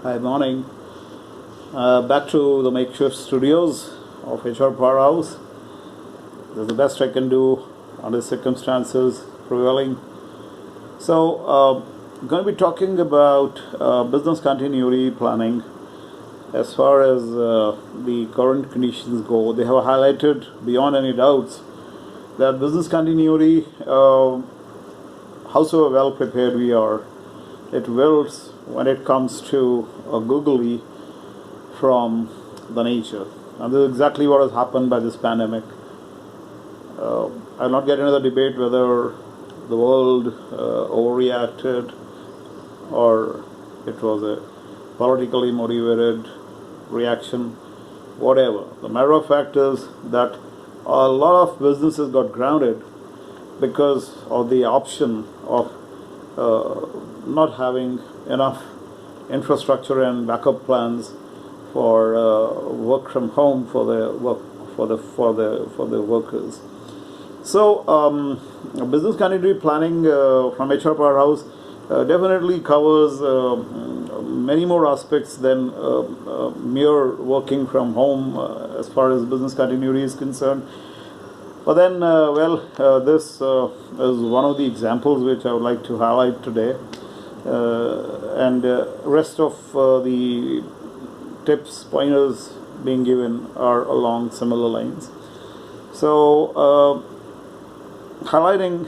Hi, morning. Back to the makeshift studios of HR Powerhouse. This is the best I can do under circumstances prevailing. So, I'm going to be talking about business continuity planning. As far as the current conditions go, they have highlighted beyond any doubts that business continuity, howsoever well prepared we are, it wills when it comes to a googly from the nature. And this is exactly what has happened by this pandemic. I'll not get into the debate whether the world overreacted or it was a politically motivated reaction, whatever. The matter of fact is that a lot of businesses got grounded because of the option of not having enough infrastructure and backup plans for work from home for the workers. So business continuity planning from HR Powerhouse definitely covers many more aspects than mere working from home as far as business continuity is concerned. But then, this is one of the examples which I would like to highlight today, and rest of the tips, pointers being given are along similar lines. So, highlighting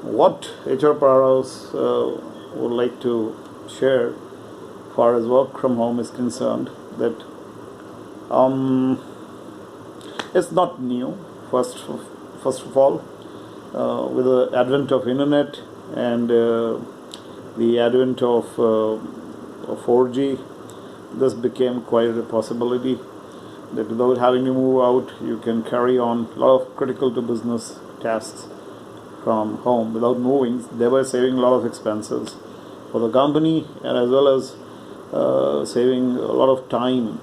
what HR Powerhouse would like to share as far as work from home is concerned, that it's not new. First of all, with the advent of internet and the advent of 4G, this became quite a possibility that without having to move out, you can carry on a lot of critical to business tasks from home without moving, thereby saving a lot of expenses for the company and as well as saving a lot of time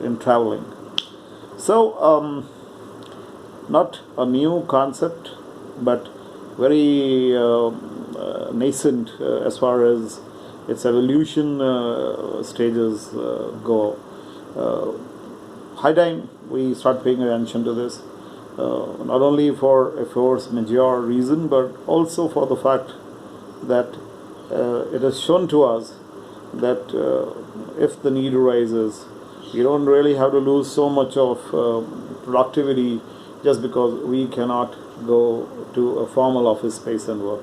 in traveling. So, not a new concept, but very nascent as far as its evolution stages go. High time we start paying attention to this, not only for a force majeure reason, but also for the fact that it is shown to us that if the need arises, you don't really have to lose so much of productivity just because we cannot go to a formal office space and work.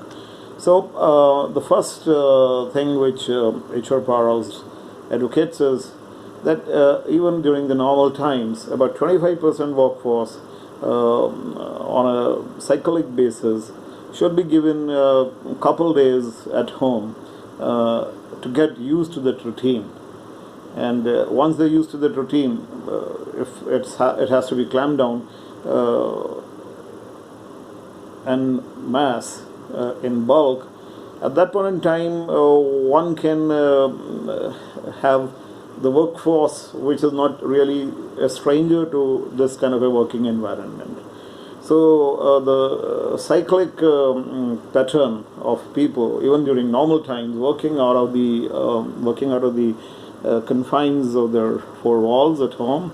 So the first thing which HR Powerhouse advocates is that even during the normal times, about 25% workforce on a cyclic basis should be given a couple days at home to get used to that routine. And once they're used to that routine, if it has to be clamped down en masse, in bulk, at that point in time, one can have the workforce which is not really a stranger to this kind of a working environment. So the cyclic pattern of people, even during normal times, working out of the confines of their four walls at home,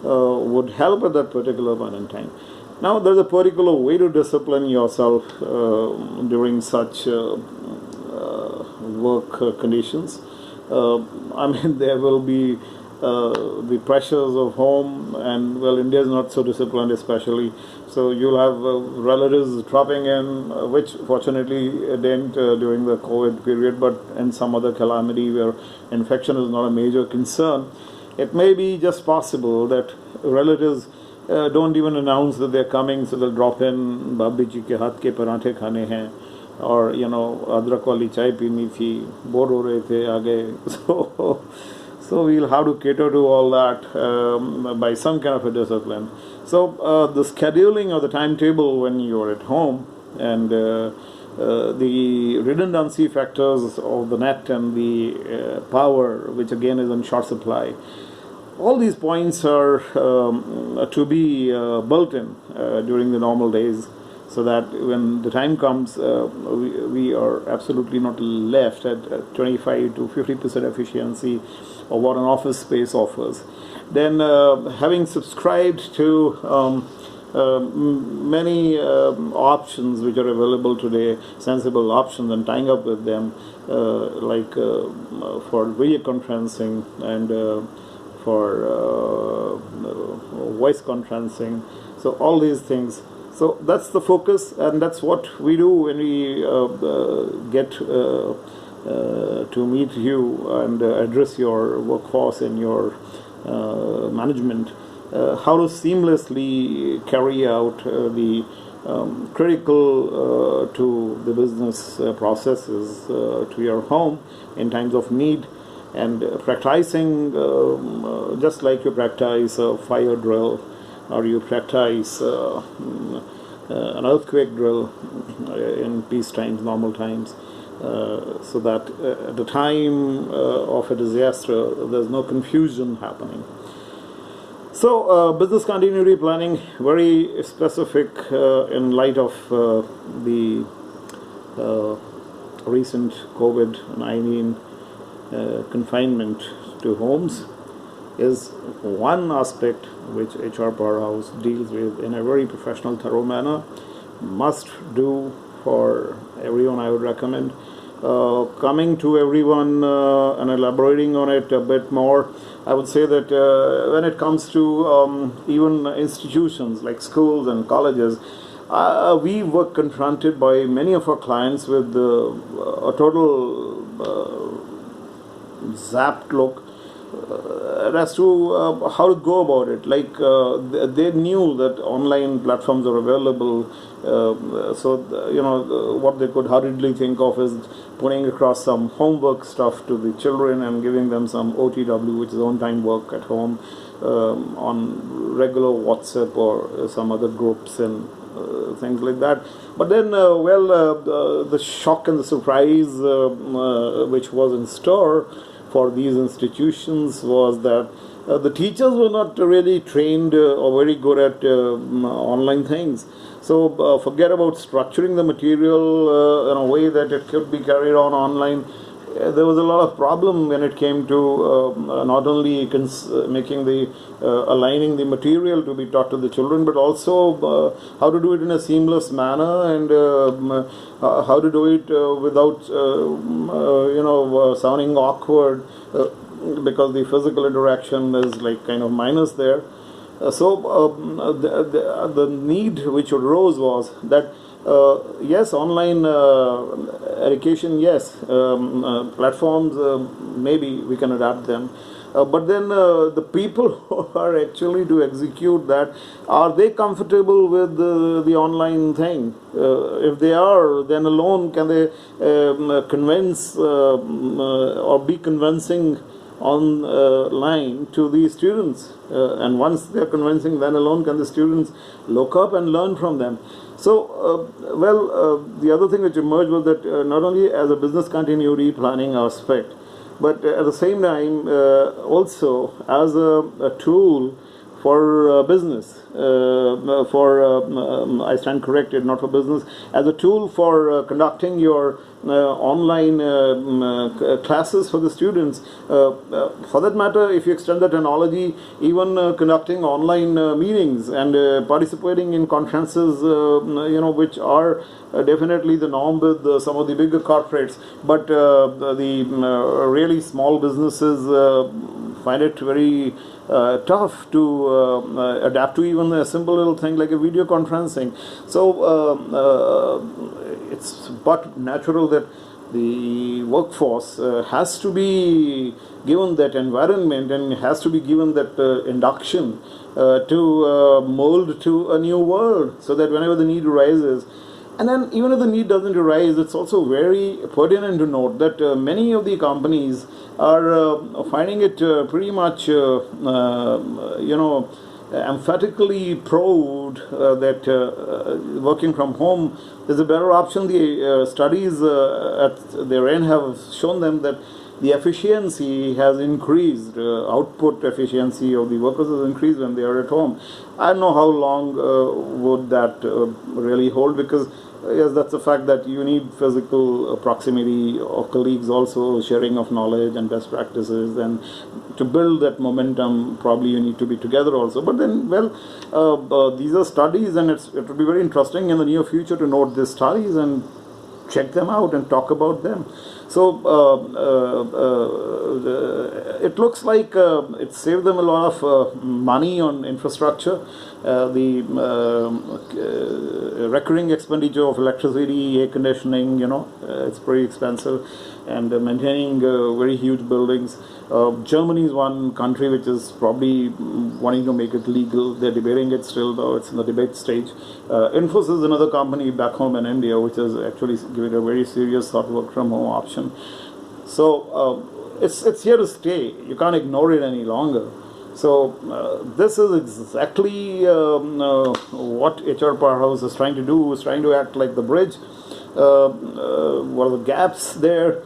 would help at that particular point in time. Now, there's a particular way to discipline yourself during such work conditions. I mean, there will be the pressures of home, and India is not so disciplined, especially. So you'll have relatives dropping in, which fortunately didn't during the COVID period, but in some other calamity where infection is not a major concern, it may be just possible that relatives don't even announce that they're coming, so they'll drop in, "Bhabhi ji ke haath ke paranthe khane hain," or adrak wali chai peeni thi, bore ho rahe the, aa gaye. So we'll have to cater to all that by some kind of a discipline. So the scheduling or the timetable when you're at home, and the redundancy factors of the net and the power, which again is in short supply, all these points are to be built in during the normal days. so that when the time comes, we are absolutely not left at 25 to 50% efficiency of what an office space offers. Then, having subscribed to many options which are available today, sensible options, and tying up with them, like for video conferencing and for voice conferencing. So all these things. So that's the focus, and that's what we do when we get to meet you and address your workforce and your management. How to seamlessly carry out the critical to the business processes to your home in times of need, and practicing just like you practice a fire drill or you practice an earthquake drill in peace times, normal times, so that at the time of a disaster there's no confusion happening. So, business continuity planning, very specific in light of the recent COVID-19 confinement to homes, is one aspect which HR Powerhouse deals with in a very professional, thorough manner. Must do for everyone, I would recommend. Coming to everyone and elaborating on it a bit more, I would say that when it comes to even institutions like schools and colleges, we were confronted by many of our clients with a total zapped look as to how to go about it. Like they knew that online platforms are available, so what they could hurriedly think of is putting across some homework stuff to the children and giving them some OTW, which is on-time work at home, on regular WhatsApp or some other groups and things like that. But then, the shock and the surprise which was in store for these institutions was that the teachers were not really trained or very good at online things. So forget about structuring the material in a way that it could be carried on online. There was a lot of problem when it came to not only making the aligning the material to be taught to the children, but also how to do it in a seamless manner, and how to do it without sounding awkward, because the physical interaction is like kind of minus there. The need which arose was that yes, online education, yes, platforms, maybe we can adapt them, but then the people who are actually to execute that, are they comfortable with the online thing? If they are, then alone can they convince or be convincing online to the students, and once they are convincing, then alone can the students look up and learn from them. So, the other thing which emerged was that not only as a business continuity planning aspect, but at the same time also as a tool for business, I stand corrected, not for business, as a tool for conducting your online classes for the students. For that matter, if you extend that analogy, even conducting online meetings and participating in conferences, which are definitely the norm with some of the bigger corporates, but the really small businesses find it very tough to adapt to even a simple little thing like a video conferencing. So it's but natural that the workforce has to be given that environment and has to be given that induction to mold to a new world, so that whenever the need arises, and then even if the need doesn't arise, it's also very pertinent to note that many of the companies are finding it pretty much, emphatically proved that working from home is a better option. The studies at their end have shown them that the efficiency has increased, output efficiency of the workers has increased when they are at home. I don't know how long would that really hold, because yes, that's a fact that you need physical proximity of colleagues, also sharing of knowledge and best practices, and to build that momentum probably you need to be together also. But then, well, these are studies, and it will be very interesting in the near future to note these studies and check them out and talk about them. So it looks like it saved them a lot of money on infrastructure. The recurring expenditure of electricity, air conditioning, it's pretty expensive, and maintaining very huge buildings. Germany is one country which is probably wanting to make it legal. They're debating it still, though it's in the debate stage. Infosys is another company back home in India which is actually giving a very serious sort of work from home option. So it's here to stay. You can't ignore it any longer. So this is exactly what HR Powerhouse is trying to do. Is trying to act like the bridge. What are the gaps there?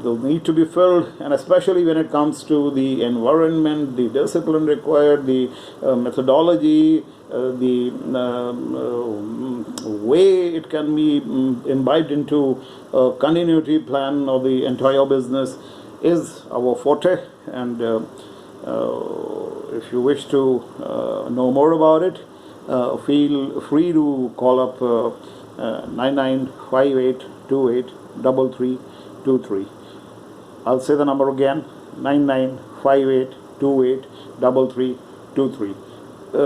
They'll need to be filled, and especially when it comes to the environment, the discipline required, the methodology, the way it can be imbibed into a continuity plan of the entire business is our forte. And if you wish to know more about it, feel free to call up 9958283323. I'll say the number again, 9958283323.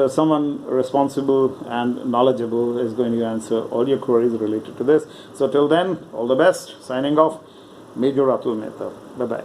Someone responsible and knowledgeable is going to answer all your queries related to this. So till then, all the best. Signing off, Major Atul Mehta. Bye-bye.